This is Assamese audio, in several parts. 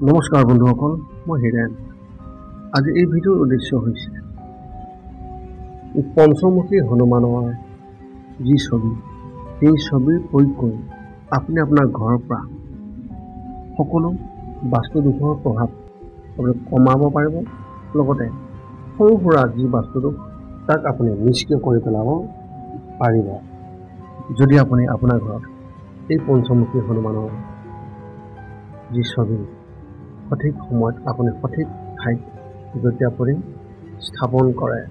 নমস্কাৰ বন্ধুসকল, মই হিৰেন। আজি এই ভিডিঅ'ৰ উদ্দেশ্য হৈছে পঞ্চমুখী হনুমানৰ যি ছবি, সেই ছবিৰ প্ৰয়োগ কৰি আপুনি আপোনাৰ ঘৰৰ পৰা সকলো বাস্তু দোষৰ প্ৰভাৱ কমাব পাৰিব। লগতে সৰু সুৰা যি বাস্তু দোষ তাক আপুনি নিষ্ক্ৰিয় কৰি পেলাব পাৰিব, যদি আপুনি আপোনাৰ ঘৰত এই পঞ্চমুখী হনুমানৰ যি ছবি সঠিক সময়ত আপুনি সঠিক ঠাইত যদি আপুনি স্থাপন কৰে।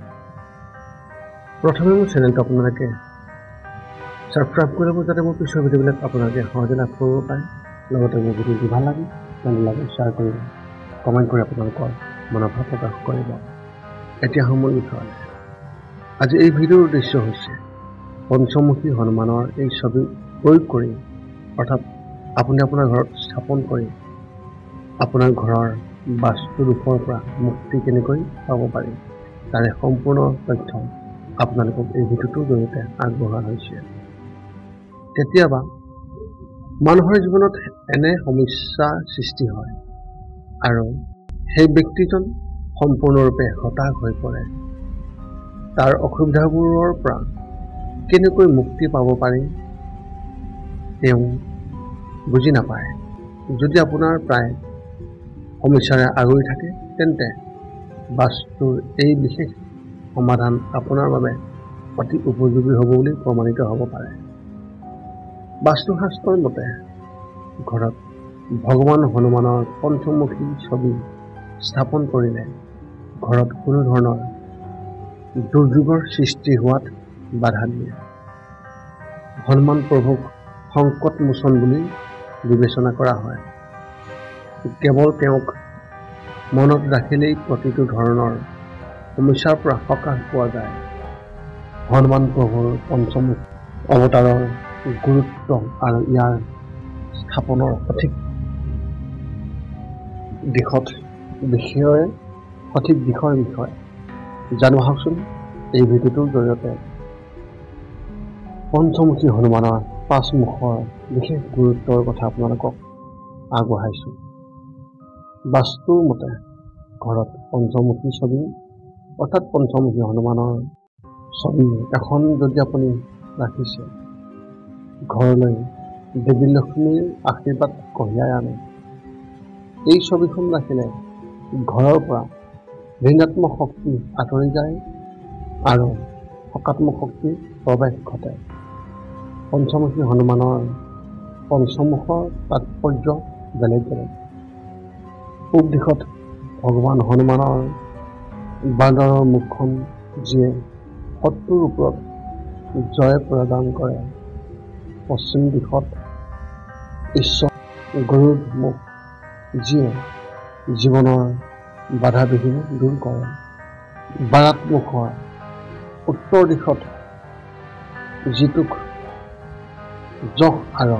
প্ৰথমে মোৰ চেনেলটো আপোনালোকে ছাবস্ক্ৰাইব কৰি ল'ব, যাতে মোৰ পিছৰ ভিডিঅ'বিলাক আপোনালোকে সহজে লাভ কৰিব পাৰে। লগতে মোৰ ভিডিঅ'টো ভাল লাগে লাগে শ্বেয়াৰ কৰিব, কমেণ্ট কৰি আপোনালোকৰ মনোভাৱ প্ৰকাশ কৰিব। এতিয়া মূল বিষয়লৈ। আজি এই ভিডিঅ'ৰ উদ্দেশ্য হৈছে পঞ্চমুখী হনুমানৰ এই ছবি প্ৰয়োগ কৰি, অৰ্থাৎ আপুনি আপোনাৰ ঘৰত স্থাপন কৰি আপোনাৰ ঘৰৰ বাস্তু দোষৰ পৰা মুক্তি কেনেকৈ পাব পাৰি, তাৰে সম্পূৰ্ণ তথ্য আপোনালোকক এই ভিডিঅ'টোৰ জৰিয়তে আগবঢ়োৱা হৈছে। কেতিয়াবা মানুহৰ জীৱনত এনে সমস্যাৰ সৃষ্টি হয় আৰু সেই ব্যক্তিজন সম্পূৰ্ণৰূপে হতাশ হৈ পৰে। তাৰ অসুবিধাবোৰৰ পৰা কেনেকৈ মুক্তি পাব পাৰি তেওঁ বুজি নাপায়। যদি আপোনাৰ প্ৰায় সমস্যাৰে আগুৰি থাকে, তেন্তে বাস্তুৰ এই বিশেষ সমাধান আপোনাৰ বাবে অতি উপযোগী হ'ব বুলি প্ৰমাণিত হ'ব পাৰে। বাস্তুশাস্ত্ৰৰ মতে ঘৰত ভগৱান হনুমানৰ পঞ্চমুখী ছবি স্থাপন কৰিলে ঘৰত কোনো ধৰণৰ দুৰ্যোগৰ সৃষ্টি হোৱাত বাধা দিয়ে। হনুমান প্ৰভুক সংকট মোচন বুলি বিবেচনা কৰা হয়। কেৱল তেওঁক মনত ৰাখিলেই প্ৰতিটো ধৰণৰ সমস্যাৰ পৰা সকাহ পোৱা যায়। হনুমান প্ৰভুৰ পঞ্চমুখ অৱতাৰৰ গুৰুত্ব আৰু ইয়াৰ স্থাপনৰ সঠিক দিশৰ বিষয়ে জানো আহকচোন এই ভিডিঅ'টোৰ জৰিয়তে। পঞ্চমুখী হনুমানৰ 5 মুখৰ বিশেষ গুৰুত্বৰ কথা আপোনালোকক আগবঢ়াইছোঁ। বাস্তুৰ মতে ঘৰত পঞ্চমুখী ছবি, অৰ্থাৎ পঞ্চমুখী হনুমানৰ ছবি এখন যদি আপুনি ৰাখিছে, ঘৰলৈ দেৱী লক্ষ্মীৰ আশীৰ্বাদ কঢ়িয়াই আনে। এই ছবিখন ৰাখিলে ঘৰৰ পৰা ঋণাত্মক শক্তি আঁতৰি যায় আৰু সকাত্মক শক্তিৰ প্ৰৱেশ ঘটে। পঞ্চমুখী হনুমানৰ পঞ্চমুখৰ তাৎপৰ্য বেলেগ বেলেগ। পূব দিশত ভগৱান হনুমানৰ বান্দৰৰ মুখখন, যিয়ে শত্ৰুৰ ওপৰত জয় প্ৰদান কৰে। পশ্চিম দিশত ঈশ্বৰ গৰুৰ মুখ, যিয়ে জীৱনৰ বাধা বিঘিনি দূৰ কৰে। বাৰাত মুখৰ উত্তৰ দিশত যিটোক যশ আৰু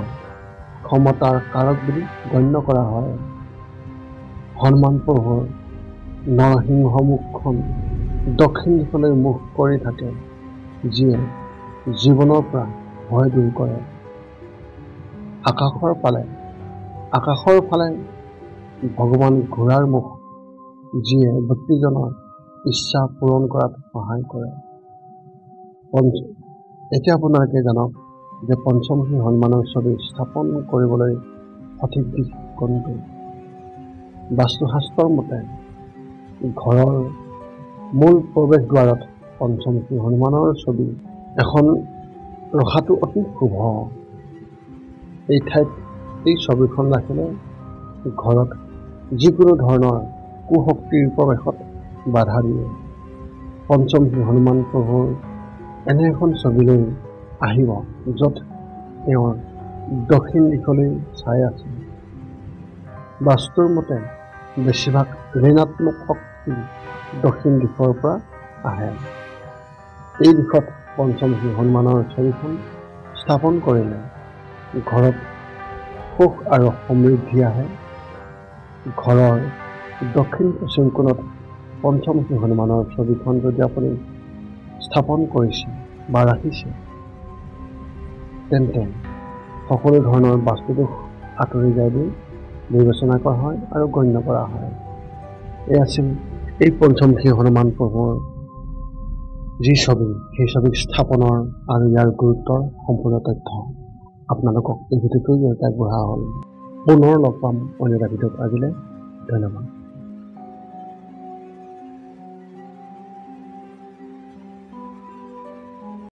ক্ষমতাৰ কাৰক বুলি গণ্য কৰা হয়। হনুমান প্ৰভুৰ নৰসিংহ মুখখন দক্ষিণ দিশলৈ মুখ কৰি থাকে, যিয়ে জীৱনৰ পৰা ভয় দূৰ কৰে। আকাশৰ ফালে ভগৱান ঘোঁৰাৰ মুখ, যিয়ে ব্যক্তিজনৰ ইচ্ছা পূৰণ কৰাত সহায় কৰে। এতিয়া আপোনালোকে জানক যে পঞ্চমুখী হনুমানৰ ছবি স্থাপন কৰিবলৈ সঠিক দিশ কোনটো। বাস্তুশাস্ত্ৰৰ মতে ঘৰৰ মূল প্ৰৱেশ দ্বাৰত পঞ্চমুখী হনুমানৰ ছবি এখন ৰখাটো অতি শুভ। এই ঠাইত এই ছবিখন ৰাখিলে ঘৰত যিকোনো ধৰণৰ কুশক্তিৰ প্ৰৱেশত বাধা দিয়ে। পঞ্চমুখী হনুমান প্ৰভুৰ এনে এখন ছবি লৈ আহিব, য'ত তেওঁৰ দক্ষিণ দিশলৈ চাই আছে। বাস্তুৰ মতে বেছিভাগ ঋণাত্মক শক্তি দক্ষিণ দিশৰ পৰা আহে। এই দিশত পঞ্চমুখী হনুমানৰ ছবিখন স্থাপন কৰিলে ঘৰত সুখ আৰু সমৃদ্ধি আহে। ঘৰৰ দক্ষিণ পশ্চিম কোণত পঞ্চমুখী হনুমানৰ ছবিখন যদি আপুনি স্থাপন কৰিছে বা ৰাখিছে, তেন্তে সকলো ধৰণৰ বাস্তুদোষ আঁতৰি যায় বুলি বিবেচনা কৰা হয় আৰু গণ্য কৰা হয়। এই আছিল এই পঞ্চমুখী হনুমান প্ৰভুৰ যি ছবি, সেই ছবিৰ স্থাপনৰ আৰু ইয়াৰ গুৰুত্বৰ সম্পূৰ্ণ তথ্য আপোনালোকক এই ভিডিঅ'টোৰ জৰিয়তে আগবঢ়োৱা হ'ল। পুনৰ লগ পাম অন্য এটা ভিডিঅ'ত। আজিলৈ ধন্যবাদ।